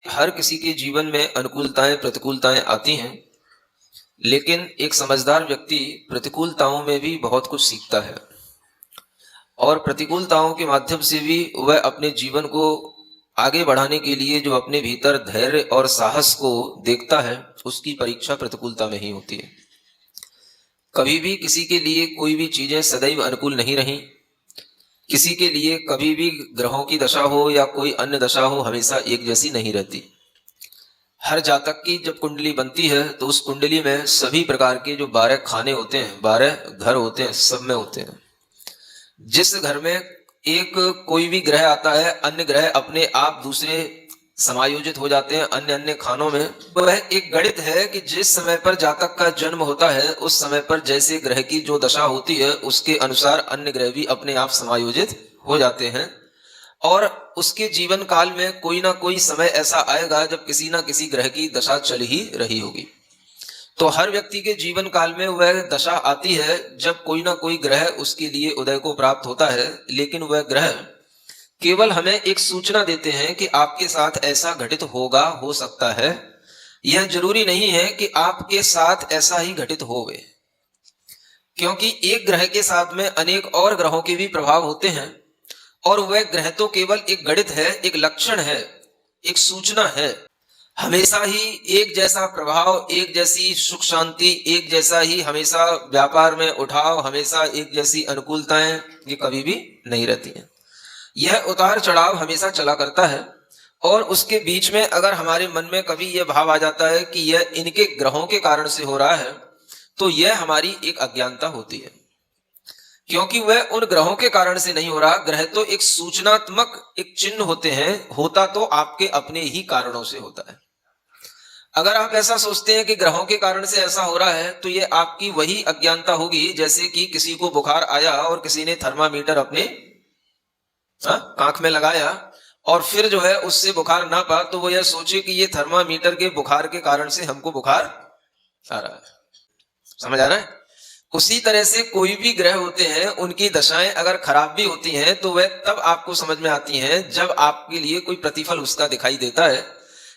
हर किसी के जीवन में अनुकूलताएं प्रतिकूलताएं आती हैं, लेकिन एक समझदार व्यक्ति प्रतिकूलताओं में भी बहुत कुछ सीखता है और प्रतिकूलताओं के माध्यम से भी वह अपने जीवन को आगे बढ़ाने के लिए जो अपने भीतर धैर्य और साहस को देखता है, उसकी परीक्षा प्रतिकूलता में ही होती है। कभी भी किसी के लिए कोई भी चीजें सदैव अनुकूल नहीं रही। किसी के लिए कभी भी ग्रहों की दशा हो या कोई अन्य दशा हो, हमेशा एक जैसी नहीं रहती। हर जातक की जब कुंडली बनती है तो उस कुंडली में सभी प्रकार के जो 12 खाने होते हैं, 12 घर होते हैं, सब में होते हैं। जिस घर में एक कोई भी ग्रह आता है, अन्य ग्रह अपने आप दूसरे समायोजित हो जाते हैं अन्य अन्य खानों में। वह एक गणित है कि जिस समय पर जातक का जन्म होता है उस समय पर जैसे ग्रह की जो दशा होती है उसके अनुसार अन्य ग्रह भी अपने आप समायोजित हो जाते हैं और उसके जीवन काल में कोई ना कोई समय ऐसा आएगा जब किसी ना किसी ग्रह की दशा चल ही रही होगी। तो हर व्यक्ति के जीवन काल में वह दशा आती है जब कोई ना कोई ग्रह उसके लिए उदय को प्राप्त होता है, लेकिन वह ग्रह केवल हमें एक सूचना देते हैं कि आपके साथ ऐसा घटित होगा, हो सकता है। यह जरूरी नहीं है कि आपके साथ ऐसा ही घटित होवे, क्योंकि एक ग्रह के साथ में अनेक और ग्रहों के भी प्रभाव होते हैं और वह ग्रह तो केवल एक गणित है, एक लक्षण है, एक सूचना है। हमेशा ही एक जैसा प्रभाव, एक जैसी सुख शांति, एक जैसा ही हमेशा व्यापार में उठाव, हमेशा एक जैसी अनुकूलताएं ये कभी भी नहीं रहती हैं। यह उतार चढ़ाव हमेशा चला करता है और उसके बीच में अगर हमारे मन में कभी यह भाव आ जाता है कि यह इनके ग्रहों के कारण से हो रहा है, तो यह हमारी एक अज्ञानता होती है, क्योंकि वह उन ग्रहों के कारण से नहीं हो रहा। ग्रह तो एक सूचनात्मक एक चिन्ह होते हैं, होता तो आपके अपने ही कारणों से होता है। अगर आप ऐसा सोचते हैं कि ग्रहों के कारण से ऐसा हो रहा है तो ये आपकी वही अज्ञानता होगी जैसे कि किसी को बुखार आया और किसी ने थर्मामीटर अपने आंख में लगाया और फिर जो है उससे बुखार ना पा, तो वो यह सोचे कि ये थर्मामीटर के बुखार के कारण से हमको बुखार आ रहा है। समझ आ रहा है? उसी तरह से कोई भी ग्रह होते हैं, उनकी दशाएं अगर खराब भी होती हैं तो वह तब आपको समझ में आती हैं जब आपके लिए कोई प्रतिफल उसका दिखाई देता है।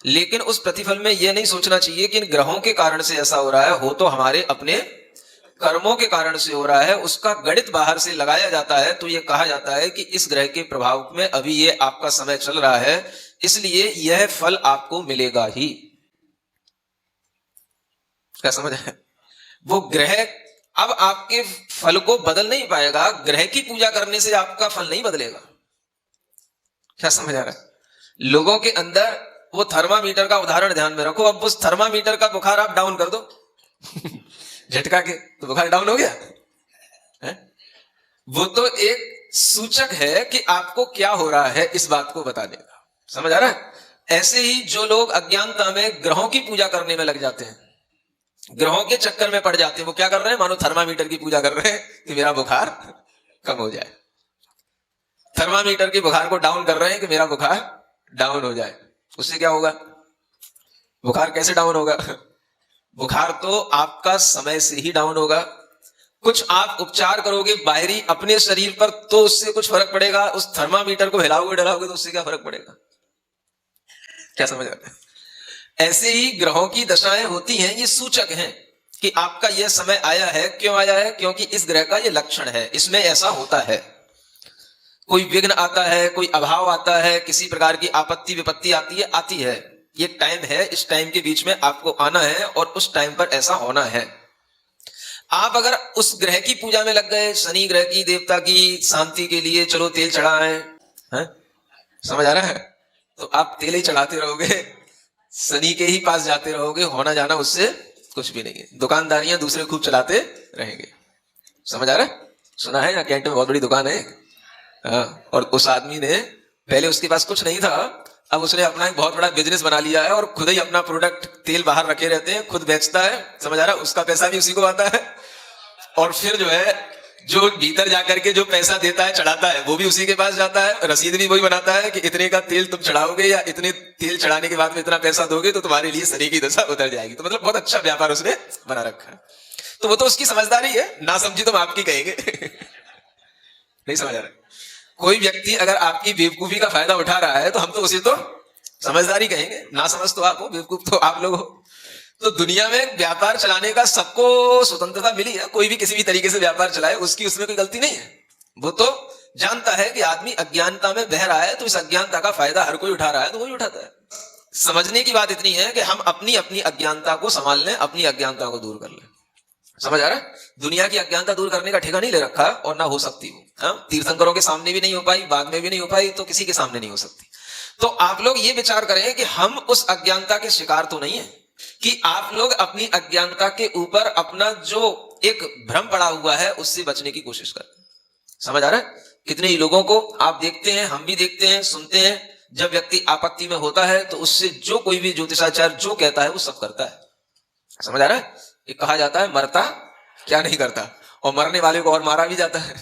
लेकिन उस प्रतिफल में यह नहीं सोचना चाहिए कि इन ग्रहों के कारण से ऐसा हो रहा है, हो तो हमारे अपने कर्मों के कारण से हो रहा है। उसका गणित बाहर से लगाया जाता है तो यह कहा जाता है कि इस ग्रह के प्रभाव में अभी ये आपका समय चल रहा है, इसलिए यह फल आपको मिलेगा ही। क्या समझ है? वो ग्रह अब आपके फल को बदल नहीं पाएगा, ग्रह की पूजा करने से आपका फल नहीं बदलेगा। क्या समझ आ रहा है? लोगों के अंदर वो थर्मामीटर का उदाहरण ध्यान में रखो। अब उस थर्मामीटर का बुखार आप डाउन कर दो झटका के, तो बुखार डाउन हो गया है? वो तो एक सूचक है कि आपको क्या हो रहा है, इस बात को बताने का। समझ आ रहा है? ऐसे ही जो लोग अज्ञानता में ग्रहों की पूजा करने में लग जाते हैं, ग्रहों के चक्कर में पड़ जाते हैं, वो क्या कर रहे हैं? मानो थर्मामीटर की पूजा कर रहे हैं कि मेरा बुखार कम हो जाए। थर्मामीटर के बुखार को डाउन कर रहे हैं कि मेरा बुखार डाउन हो जाए। उससे क्या होगा? बुखार कैसे डाउन होगा? बुखार तो आपका समय से ही डाउन होगा। कुछ आप उपचार करोगे बाहरी अपने शरीर पर तो उससे कुछ फर्क पड़ेगा, उस थर्मामीटर को हिलाओगे डलाओगे तो उससे क्या फर्क पड़ेगा? क्या समझ आता है? ऐसे ही ग्रहों की दशाएं होती हैं, ये सूचक हैं कि आपका यह समय आया है। क्यों आया है? क्योंकि इस ग्रह का यह लक्षण है, इसमें ऐसा होता है। कोई विघ्न आता है, कोई अभाव आता है, किसी प्रकार की आपत्ति विपत्ति आती है। ये टाइम है, इस टाइम के बीच में आपको आना है और उस टाइम पर ऐसा होना है। आप अगर उस ग्रह की पूजा में लग गए, शनि ग्रह की देवता की शांति के लिए चलो तेल चढ़ाएं, समझ आ रहा है? तो आप तेल ही चढ़ाते रहोगे, शनि के ही पास जाते रहोगे, होना जाना उससे कुछ भी नहीं है। दुकानदारियां दूसरे खूब चलाते रहेंगे। समझ आ रहा है? सुना है? या कैंट में बहुत बड़ी दुकान है और उस आदमी ने पहले उसके पास कुछ नहीं था, अब उसने अपना एक बहुत बड़ा बिजनेस बना लिया है और खुद ही अपना प्रोडक्ट तेल बाहर रखे रहते हैं, खुद बेचता है। समझ आ रहा है? उसका पैसा भी उसी को आता है और फिर जो है जो भीतर जाकर के जो पैसा देता है चढ़ाता है वो भी उसी के पास जाता है, रसीद भी वही बनाता है कि इतने का तेल तुम चढ़ाओगे या इतने तेल चढ़ाने के बाद में इतना पैसा दोगे तो तुम्हारे लिए शरीर की दशा उतर जाएगी। तो मतलब बहुत अच्छा व्यापार उसने बना रखा है। तो वो तो उसकी समझदारी है, ना समझी तो हम आपकी कहेंगे नहीं समझ आ रहा है? कोई व्यक्ति अगर आपकी बेवकूफी का फायदा उठा रहा है तो हम तो उसे तो समझदारी कहेंगे, ना समझ तो आप हो, बेवकूफ तो आप लोग हो। तो दुनिया में व्यापार चलाने का सबको स्वतंत्रता मिली है, कोई भी किसी भी तरीके से व्यापार चलाए, उसकी उसमें कोई गलती नहीं है। वो तो जानता है कि आदमी अज्ञानता में बह रहा है, तो इस अज्ञानता का फायदा हर कोई उठा रहा है, तो वही उठाता है। समझने की बात इतनी है कि हम अपनी अपनी अज्ञानता को संभाल लें, अपनी अज्ञानता को दूर कर लें। समझ आ रहा है? दुनिया की अज्ञानता दूर करने का ठेका नहीं ले रखा और ना हो सकती हो। तीर्थंकरों के सामने भी नहीं हो पाई, बाद में भी नहीं हो पाई, तो किसी के सामने नहीं हो सकती। तो आप लोग ये विचार करें कि हम उस अज्ञानता के शिकार तो नहीं है, कि आप लोग अपनी अज्ञानता के ऊपर अपना जो एक भ्रम पड़ा हुआ है उससे बचने की कोशिश करें। समझ आ रहा है? कितने ही लोगों को आप देखते हैं, हम भी देखते हैं, सुनते हैं, जब व्यक्ति आपत्ति में होता है तो उससे जो कोई भी ज्योतिषाचार्य जो कहता है वो सब करता है। समझ आ रहा है? एक कहा जाता है मरता क्या नहीं करता, और मरने वाले को और मारा भी जाता है।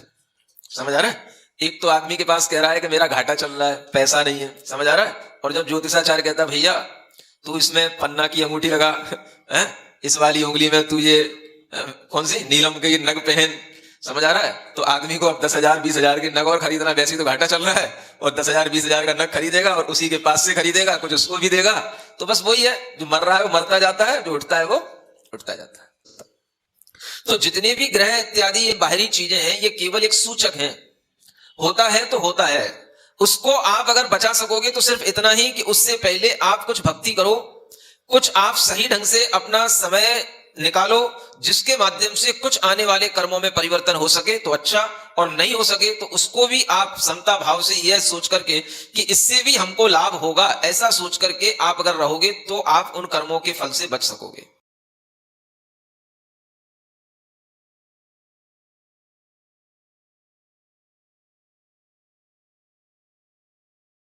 समझ आ रहा है? एक तो आदमी के पास कह रहा है कि मेरा घाटा चल रहा है, पैसा नहीं है। समझ आ रहा है? और जब ज्योतिषाचार्य कहता है भैया तू इसमें पन्ना की अंगूठी लगा है, इस वाली उंगली में तू ये कौन सी नीलम के नग पहन। समझ आ रहा है? तो आदमी को अब 10,000 20,000 के नग और खरीदना, वैसे तो घाटा चल रहा है, और 10,000 20,000 का नग खरीदेगा और उसी के पास से खरीदेगा, कुछ उसको भी देगा। तो बस वही है, जो मर रहा है वो मरता जाता है, जो उठता है वो उठता जाता है। तो जितने भी ग्रह इत्यादि ये बाहरी चीजें हैं, ये केवल एक सूचक हैं। होता है तो होता है, उसको आप अगर बचा सकोगे तो सिर्फ इतना ही कि उससे पहले आप कुछ भक्ति करो, कुछ आप सही ढंग से अपना समय निकालो, जिसके माध्यम से कुछ आने वाले कर्मों में परिवर्तन हो सके तो अच्छा, और नहीं हो सके तो उसको भी आप समता भाव से यह सोच करके कि इससे भी हमको लाभ होगा, ऐसा सोच करके आप अगर रहोगे तो आप उन कर्मों के फल से बच सकोगे।